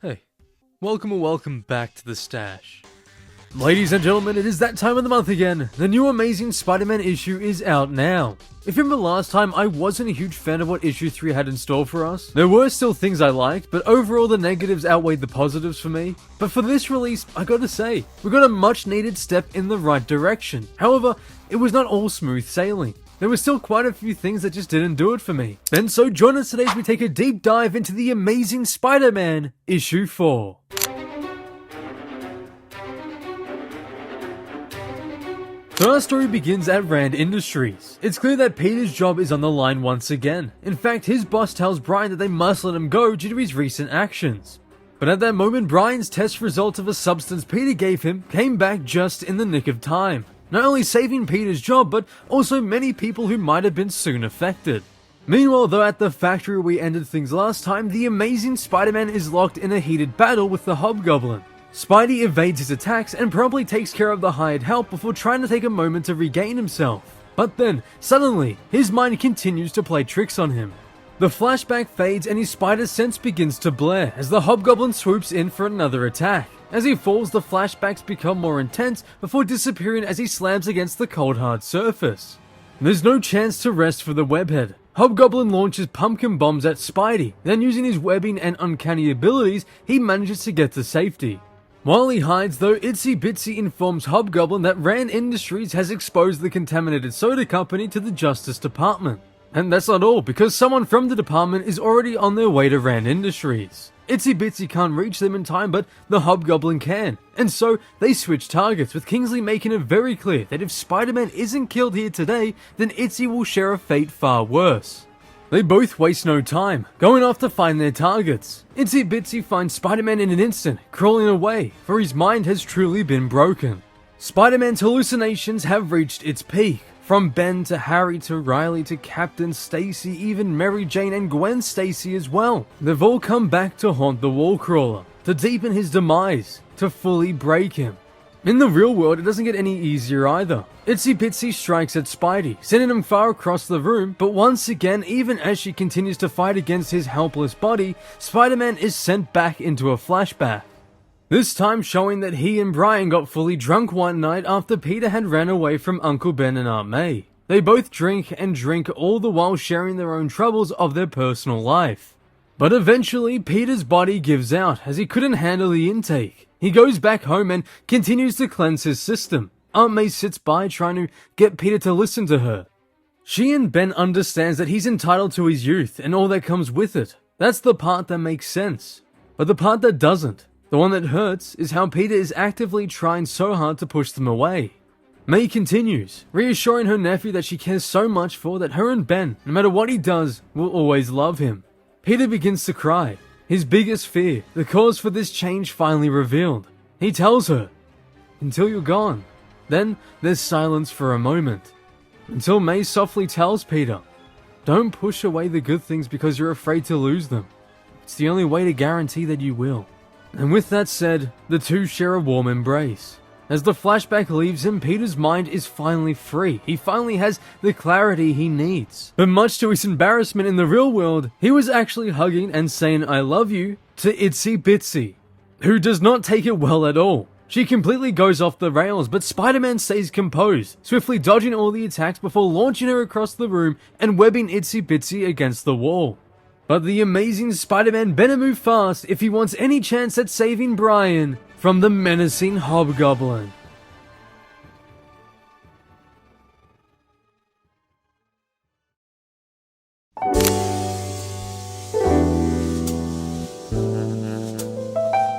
Hey, welcome or welcome back to the stash. Ladies and gentlemen, it is that time of the month again. The new Amazing Spider-Man issue is out now. If you remember last time, I wasn't a huge fan of what issue 3 had in store for us. There were still things I liked, but overall the negatives outweighed the positives for me. But for this release, I gotta say, we got a much needed step in the right direction. However, it was not all smooth sailing. There were still quite a few things that just didn't do it for me. And so join us today as we take a deep dive into the Amazing Spider-Man issue 4. So our story begins at Rand Industries. It's clear that Peter's job is on the line once again. In fact, his boss tells Brian that they must let him go due to his recent actions. But at that moment, Brian's test result of a substance Peter gave him came back just in the nick of time. Not only saving Peter's job, but also many people who might have been soon affected. Meanwhile, though, at the factory where we ended things last time, the Amazing Spider-Man is locked in a heated battle with the Hobgoblin. Spidey evades his attacks and promptly takes care of the hired help before trying to take a moment to regain himself. But then, suddenly, his mind continues to play tricks on him. The flashback fades and his spider sense begins to blare as the Hobgoblin swoops in for another attack. As he falls, the flashbacks become more intense before disappearing as he slams against the cold hard surface. There's no chance to rest for the webhead. Hobgoblin launches pumpkin bombs at Spidey, then using his webbing and uncanny abilities, he manages to get to safety. While he hides though, Itsy Bitsy informs Hobgoblin that Rand Industries has exposed the contaminated soda company to the Justice Department. And that's not all, because someone from the department is already on their way to Rand Industries. Itsy Bitsy can't reach them in time, but the Hobgoblin can, and so they switch targets, with Kingsley making it very clear that if Spider-Man isn't killed here today, then Itsy will share a fate far worse. They both waste no time, going off to find their targets. Itsy Bitsy finds Spider-Man in an instant, crawling away, for his mind has truly been broken. Spider-Man's hallucinations have reached its peak. From Ben to Harry to Riley to Captain Stacy, even Mary Jane and Gwen Stacy as well. They've all come back to haunt the Wallcrawler, to deepen his demise, to fully break him. In the real world, it doesn't get any easier either. Itsy Bitsy strikes at Spidey, sending him far across the room, but once again, even as she continues to fight against his helpless body, Spider-Man is sent back into a flashback. This time showing that he and Brian got fully drunk one night after Peter had ran away from Uncle Ben and Aunt May. They both drink and drink, all the while sharing their own troubles of their personal life. But eventually, Peter's body gives out as he couldn't handle the intake. He goes back home and continues to cleanse his system. Aunt May sits by trying to get Peter to listen to her. She and Ben understands that he's entitled to his youth and all that comes with it. That's the part that makes sense. But the part that doesn't, the one that hurts, is how Peter is actively trying so hard to push them away. May continues, reassuring her nephew that she cares so much for that her and Ben, no matter what he does, will always love him. Peter begins to cry, his biggest fear, the cause for this change finally revealed. He tells her, "Until you're gone." Then there's silence for a moment, until May softly tells Peter, "Don't push away the good things because you're afraid to lose them. It's the only way to guarantee that you will." And with that said, the two share a warm embrace. As the flashback leaves him, Peter's mind is finally free. He finally has the clarity he needs. But much to his embarrassment in the real world, he was actually hugging and saying "I love you" to Itsy Bitsy, who does not take it well at all. She completely goes off the rails, but Spider-Man stays composed, swiftly dodging all the attacks before launching her across the room and webbing Itsy Bitsy against the wall. But the Amazing Spider-Man better move fast if he wants any chance at saving Brian from the menacing Hobgoblin.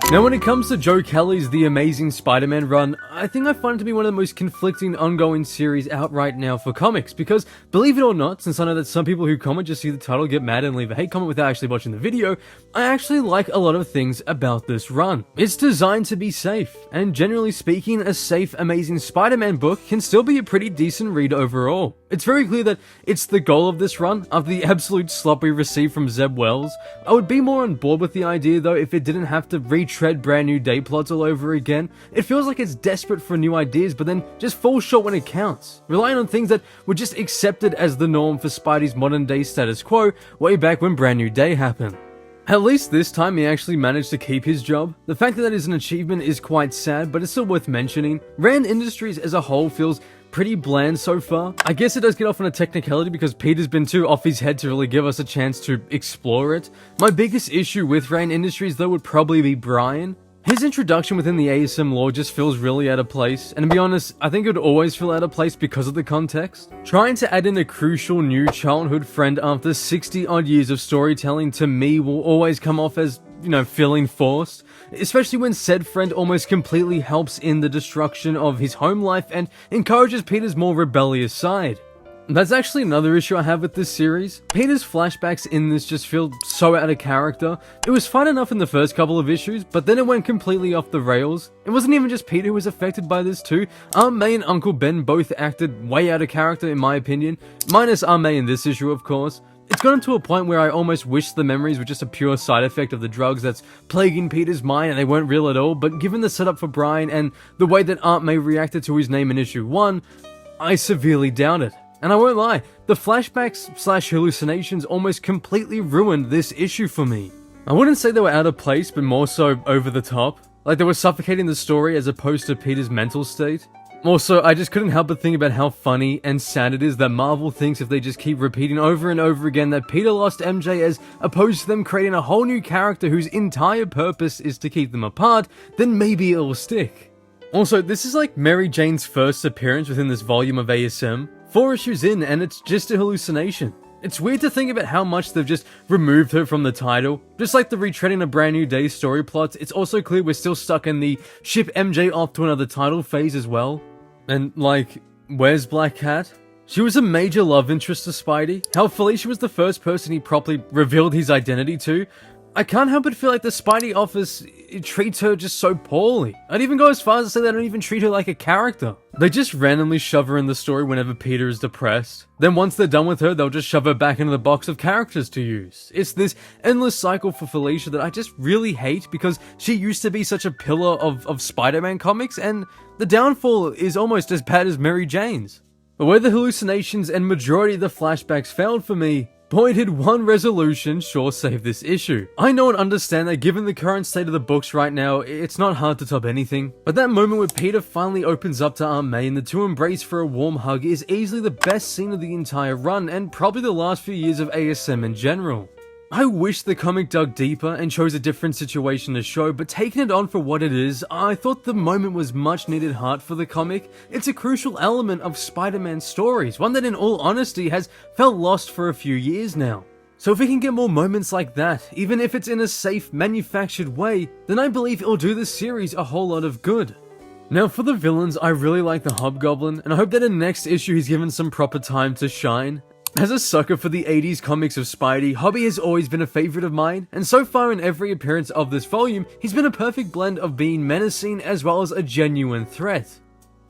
Now when it comes to Joe Kelly's The Amazing Spider-Man run, I think I find it to be one of the most conflicting ongoing series out right now for comics, because believe it or not, since I know that some people who comment just see the title, get mad and leave a hate comment without actually watching the video, I actually like a lot of things about this run. It's designed to be safe, and generally speaking, a safe Amazing Spider-Man book can still be a pretty decent read overall. It's very clear that it's the goal of this run, after the absolute slop we received from Zeb Wells. I would be more on board with the idea though if it didn't have to retread brand new day plots all over again. It feels like it's desperate for new ideas but then just falls short when it counts, relying on things that were just accepted as the norm for Spidey's modern day status quo way back when Brand New Day happened. At least this time he actually managed to keep his job. The fact that that is an achievement is quite sad, but it's still worth mentioning. Rand Industries as a whole feels pretty bland so far. I guess it does get off on a technicality because Peter's been too off his head to really give us a chance to explore it. My biggest issue with Rand Industries though would probably be Brian. His introduction within the ASM lore just feels really out of place, and to be honest, I think it would always feel out of place because of the context. Trying to add in a crucial new childhood friend after 60 odd years of storytelling to me will always come off as, feeling forced, especially when said friend almost completely helps in the destruction of his home life and encourages Peter's more rebellious side. That's actually another issue I have with this series. Peter's flashbacks in this just feel so out of character. It was fun enough in the first couple of issues, but then it went completely off the rails. It wasn't even just Peter who was affected by this too. Aunt May and Uncle Ben both acted way out of character in my opinion, minus Aunt May in this issue of course. It's gotten to a point where I almost wish the memories were just a pure side effect of the drugs that's plaguing Peter's mind and they weren't real at all, but given the setup for Brian and the way that Aunt May reacted to his name in issue 1, I severely doubt it. And I won't lie, the flashbacks / hallucinations almost completely ruined this issue for me. I wouldn't say they were out of place, but more so over the top. Like they were suffocating the story as opposed to Peter's mental state. Also, I just couldn't help but think about how funny and sad it is that Marvel thinks if they just keep repeating over and over again that Peter lost MJ as opposed to them creating a whole new character whose entire purpose is to keep them apart, then maybe it'll stick. Also, this is like Mary Jane's first appearance within this volume of ASM. 4 issues in and it's just a hallucination. It's weird to think about how much they've just removed her from the title. Just like the retreading a brand new day story plots, it's also clear we're still stuck in the ship MJ off to another title phase as well. And like, where's Black Cat? She was a major love interest to Spidey. How Felicia was the first person he properly revealed his identity to. I can't help but feel like the Spidey office treats her just so poorly. I'd even go as far as to say they don't even treat her like a character. They just randomly shove her in the story whenever Peter is depressed. Then once they're done with her, they'll just shove her back into the box of characters to use. It's this endless cycle for Felicia that I just really hate because she used to be such a pillar of Spider-Man comics, and the downfall is almost as bad as Mary Jane's. But where the hallucinations and majority of the flashbacks failed for me, boy did one resolution sure save this issue. I know and understand that given the current state of the books right now, it's not hard to top anything, but that moment where Peter finally opens up to Aunt May and the two embrace for a warm hug is easily the best scene of the entire run and probably the last few years of ASM in general. I wish the comic dug deeper and chose a different situation to show, but taking it on for what it is, I thought the moment was much needed heart for the comic. It's a crucial element of Spider-Man stories, one that in all honesty has felt lost for a few years now. So if we can get more moments like that, even if it's in a safe, manufactured way, then I believe it'll do the series a whole lot of good. Now for the villains, I really like the Hobgoblin, and I hope that in the next issue he's given some proper time to shine. As a sucker for the 80s comics of Spidey, Hobby has always been a favourite of mine, and so far in every appearance of this volume, he's been a perfect blend of being menacing as well as a genuine threat.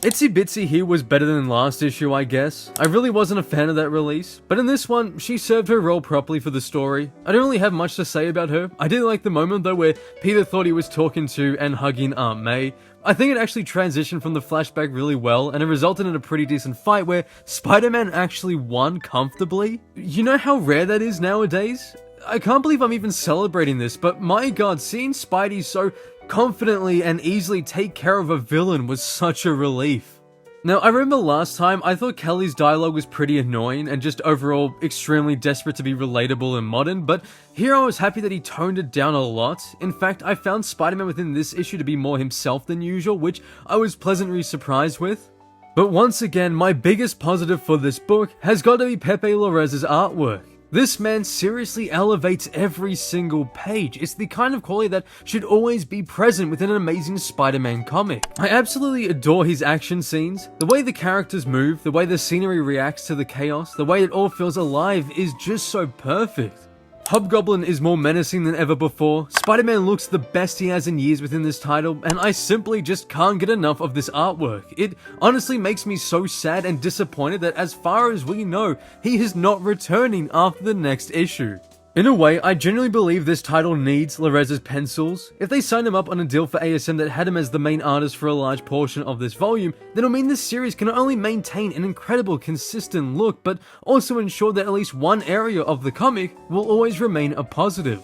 Itsy Bitsy here was better than last issue, I guess. I really wasn't a fan of that release, but in this one, she served her role properly for the story. I don't really have much to say about her. I did like the moment though where Peter thought he was talking to and hugging Aunt May. I think it actually transitioned from the flashback really well, and it resulted in a pretty decent fight where Spider-Man actually won comfortably. You know how rare that is nowadays? I can't believe I'm even celebrating this, but my god, seeing Spidey so confidently and easily take care of a villain was such a relief. Now, I remember last time I thought Kelly's dialogue was pretty annoying and just overall extremely desperate to be relatable and modern, but here I was happy that he toned it down a lot. In fact, I found Spider-Man within this issue to be more himself than usual, which I was pleasantly surprised with. But once again, my biggest positive for this book has got to be Pepe Larraz's artwork. This man seriously elevates every single page. It's the kind of quality that should always be present within an amazing Spider-Man comic. I absolutely adore his action scenes. The way the characters move, the way the scenery reacts to the chaos, the way it all feels alive is just so perfect. Hobgoblin is more menacing than ever before, Spider-Man looks the best he has in years within this title, and I simply just can't get enough of this artwork. It honestly makes me so sad and disappointed that as far as we know, he is not returning after the next issue. In a way, I genuinely believe this title needs Larraz's pencils. If they signed him up on a deal for ASM that had him as the main artist for a large portion of this volume, then it'll mean this series can not only maintain an incredible consistent look, but also ensure that at least one area of the comic will always remain a positive.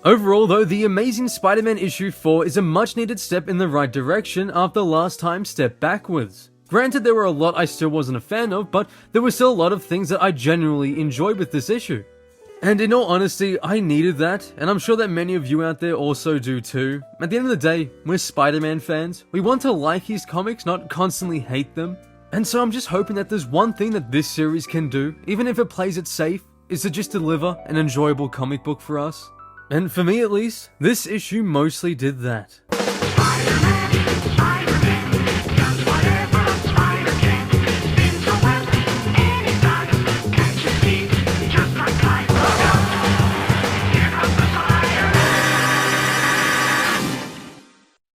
Overall though, the Amazing Spider-Man issue 4 is a much needed step in the right direction after last time's step backwards. Granted, there were a lot I still wasn't a fan of, but there were still a lot of things that I genuinely enjoyed with this issue. And in all honesty, I needed that, and I'm sure that many of you out there also do too. At the end of the day, we're Spider-Man fans. We want to like his comics, not constantly hate them. And so I'm just hoping that there's one thing that this series can do, even if it plays it safe, is to just deliver an enjoyable comic book for us. And for me at least, this issue mostly did that.